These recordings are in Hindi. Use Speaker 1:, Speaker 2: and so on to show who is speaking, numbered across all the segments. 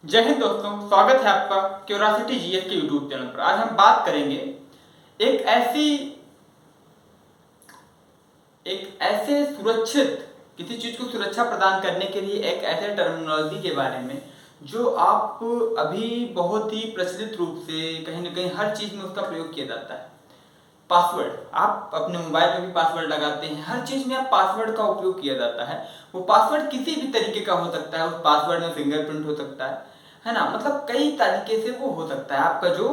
Speaker 1: जय हिंद दोस्तों, स्वागत है आपका क्यूरियोसिटी जीएस के यूट्यूब चैनल पर। आज हम बात करेंगे एक ऐसी एक ऐसे सुरक्षित किसी चीज को सुरक्षा प्रदान करने के लिए एक ऐसे टर्मिनोलॉजी के बारे में जो आप अभी बहुत ही प्रचलित रूप से कहीं ना कहीं हर चीज में उसका प्रयोग किया जाता है। पासवर्ड, आप अपने मोबाइल में भी पासवर्ड लगाते हैं, हर चीज में आप पासवर्ड का उपयोग किया जाता है। वो पासवर्ड किसी भी तरीके का हो सकता है, उस पासवर्ड में फिंगरप्रिंट हो सकता है ना, मतलब कई तरीके से वो हो सकता है। आपका जो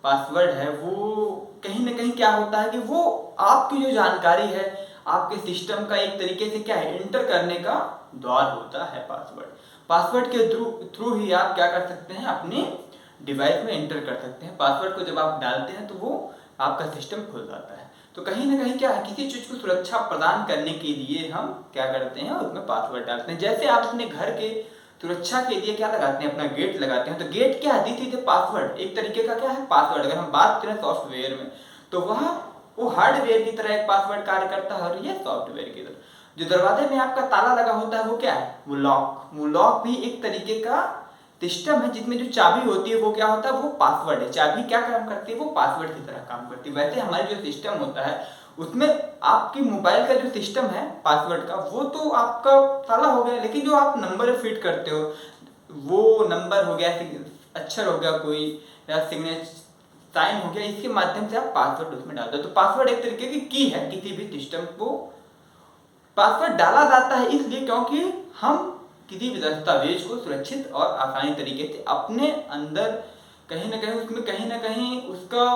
Speaker 1: पासवर्ड है वो कहीं ना कहीं क्या होता है कि वो आपकी जो जानकारी है आपके सिस्टम का एक तरीके से क्या है, एंटर करने का द्वार होता है पासवर्ड। पासवर्ड के थ्रू ही आप क्या कर सकते हैं, अपने डिवाइस में एंटर कर सकते हैं। पासवर्ड को जब आप डालते हैं तो वो आपका सिस्टम खुल जाता है। तो कहीं ना कहीं क्या है, किसी चीज को सुरक्षा प्रदान करने के लिए हम क्या करते हैं, उसमें पासवर्ड डालते हैं। जैसे आप अपने घर के सुरक्षा के लिए क्या लगाते हैं, अपना गेट लगाते हैं। तो गेट क्या है, दिस इज पासवर्ड, एक तरीके का क्या है पासवर्ड। अगर हम बात करें सॉफ्टवेयर में तो वह वो हार्डवेयर की तरह एक पासवर्ड कार्य करता है, और ये सॉफ्टवेयर की तरह। जो दरवाजे में आपका ताला लगा होता है वो क्या है, वो लॉक। वो लॉक भी एक तरीके का सिस्टम है जिसमें जो चाबी होती है वो क्या होता है, वो पासवर्ड है। चाबी क्या काम करती है, वो पासवर्ड की तरह काम करती है। वैसे हमारे जो सिस्टम होता है उसमें आपकी मोबाइल का जो सिस्टम है पासवर्ड का, वो तो आपका ताला हो गया, लेकिन जो आप नंबर फिट करते हो वो नंबर हो गया, अक्षर हो गया कोई, या सिग्नेचर साइन हो गया, इसके माध्यम से आप पासवर्ड उसमें डालते हो। तो पासवर्ड एक तरीके की है, किसी भी सिस्टम को पासवर्ड डाला जाता है इसलिए क्योंकि हम किसी भी दस्तावेज को सुरक्षित और आसानी तरीके से अपने अंदर कहीं ना कहीं उसमें कहीं ना कहीं उसका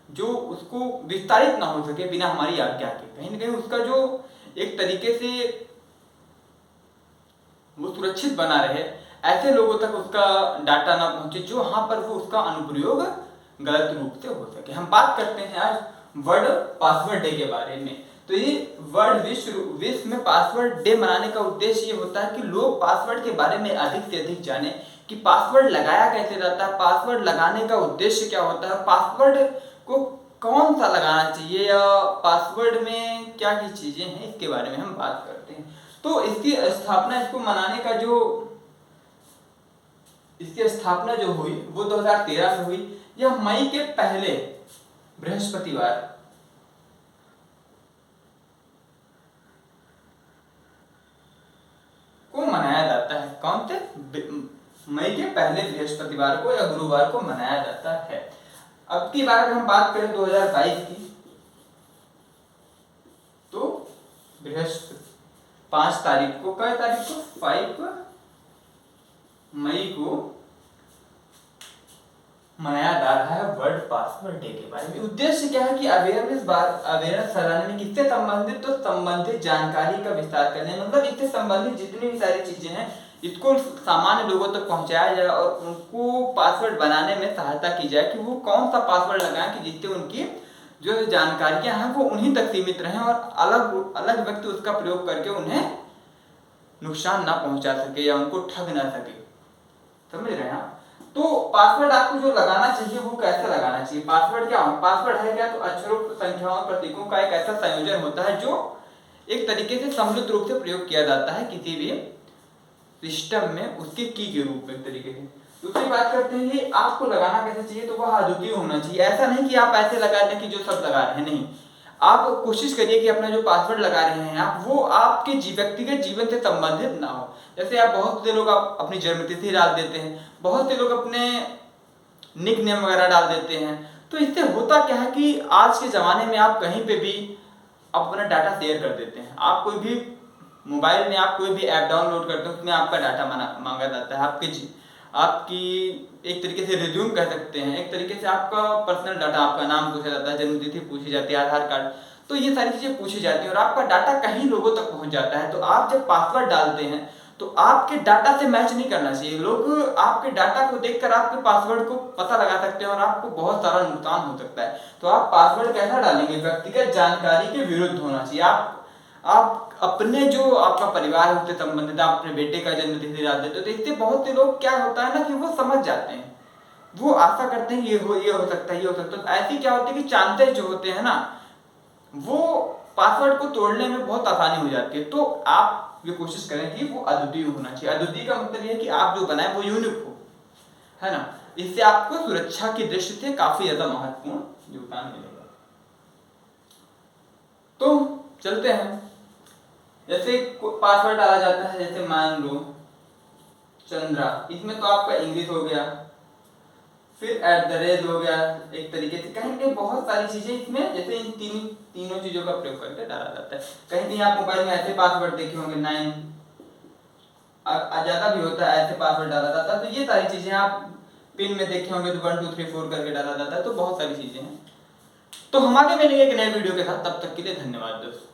Speaker 1: जो उसको विस्तारित ना हो सके बिना हमारी आज्ञा के, कहीं ना कहीं उसका जो एक तरीके से वो सुरक्षित बना रहे, ऐसे लोगों तक उसका डाटा ना पहुंचे जो वहां पर वो उसका अनुप्रयोग गलत रूप से हो सके। हम बात करते हैं आज वर्ल्ड पासवर्ड डे के बारे में। तो ये वर्ल्ड विश्व में पासवर्ड डे मनाने का उद्देश्य ये होता है कि लोग पासवर्ड के बारे में अधिक से अधिक जाने कि पासवर्ड लगाया कैसे जाता है, पासवर्ड लगाने का उद्देश्य क्या होता है, पासवर्ड को कौन सा लगाना चाहिए, या पासवर्ड में क्या क्या चीजें हैं, इसके बारे में हम बात करते हैं। तो इसकी स्थापना, इसको मनाने का जो इसकी स्थापना जो हुई वो 2013 में हुई। यह मई के पहले बृहस्पतिवार को मनाया जाता है। कौन से, मई के पहले बृहस्पतिवार को या गुरुवार को मनाया जाता है। अब की बार अगर हम बात करें 2022 की, तो बृहस्पति 5 तारीख को, कई तारीख को, 5 मई को मनाया जा रहा है वर्ल्ड पासवर्ड डे के बारे में। उद्देश्य क्या है कि अवेयरनेस फैलाने में, किससे संबंधित, तो संबंधित जानकारी का विस्तार करने, मतलब इससे संबंधित जितनी भी सारी चीजें हैं इसको सामान्य लोगों तक पहुंचाया जाए और उनको पासवर्ड बनाने में सहायता की जाए कि वो कौन सा पासवर्ड लगाएं कि जिससे उनकी जो जानकारियां हैं वो उन्हीं तक सीमित रहें और अलग अलग व्यक्ति उसका प्रयोग करके उन्हें नुकसान ना पहुंचा सके या उनको ठग ना सके। समझ रहे हैं आप? तो पासवर्ड आपको जो लगाना चाहिए वो कैसे लगाना चाहिए। पासवर्ड क्या है, पासवर्ड है क्या, तो अक्षरों, संख्याओं, प्रतीकों का एक ऐसा संयोजन होता है जो एक तरीके से सम्मिलित रूप से प्रयोग किया जाता है किसी भी सिस्टम में उसके की के रूप में तरीके से। दूसरी बात करते हैं ये आपको लगाना कैसे चाहिए, तो वह अद्वितीय होना चाहिए। ऐसा नहीं कि आप ऐसे लगा दें कि जो सब लगा रहे हैं, नहीं। आप कोशिश करिए कि अपना जो पासवर्ड लगा रहे हैं आप, वो आपके व्यक्तिगत जीवन से संबंधित ना हो। जैसे आप बहुत से लोग आप अपनी जन्मतिथि डाल देते हैं, बहुत से लोग अपने निक नेम वगैरह डाल देते हैं। तो इससे होता क्या है कि आज के ज़माने में आप कहीं पे भी अपना डाटा शेयर कर देते हैं। आप कोई भी मोबाइल में आप कोई भी ऐप डाउनलोड करते हैं उसमें आपका डाटा मांगा जाता है, आपकी एक तरीके से रिज्यूम कह सकते हैं, एक तरीके से आपका पर्सनल डाटा, आपका नाम पूछा जाता है, जन्मतिथि पूछी जाती है, आधार कार्ड, तो ये सारी चीज़ें पूछी जाती हैं और आपका डाटा कहीं लोगों तक पहुंच जाता है। तो आप जब पासवर्ड डालते हैं तो आपके डाटा से मैच नहीं करना चाहिए। लोग आपके डाटा को देखकर आपके पासवर्ड को पता लगा सकते हैं और आपको बहुत सारा नुकसान हो सकता है। तो आप पासवर्ड कैसा डालेंगे, व्यक्तिगत जानकारी के विरुद्ध होना चाहिए। आप अपने जो आपका परिवार है उससे संबंधित आप अपने बेटे का जन्मतिथि डाल देते हो, तो इससे बहुत से लोग क्या होता है ना कि वो समझ जाते हैं, वो आशा करते हैं ये हो सकता है, ये हो सकता है। तो ऐसी क्या होती है कि चांते जो होते हैं ना, वो पासवर्ड को तोड़ने में बहुत आसानी हो जाती है। तो आप वे कोशिश करें कि वो अद्वितीय होना चाहिए। अद्वितीय का मतलब ये है कि आप जो बनाए वो यूनिक हो, है ना। इससे आपको सुरक्षा की दृष्टि से काफी ज्यादा महत्वपूर्ण योगदान मिलेगा। तो चलते हैं, जैसे पासवर्ड डाला जाता है, जैसे मान लो चंद्रा, इसमें तो आपका इंग्लिश हो गया, फिर @ हो गया, एक तरीके से कहीं कहीं बहुत सारी चीजें इसमें, जैसे इन तीनों चीजों का प्रयोग करके डाला जाता है। कहीं कहीं आप मोबाइल में ऐसे पासवर्ड देखे होंगे 9 ज्यादा भी होता है, ऐसे पासवर्ड डाला जाता है। तो ये सारी चीजें आप पिन में देखे होंगे तो 1 2 3 4 करके डाला जाता है। तो बहुत सारी चीजें हैं। तो हम आगे मिलेंगे एक नए वीडियो के साथ, तब तक के लिए धन्यवाद दोस्तों।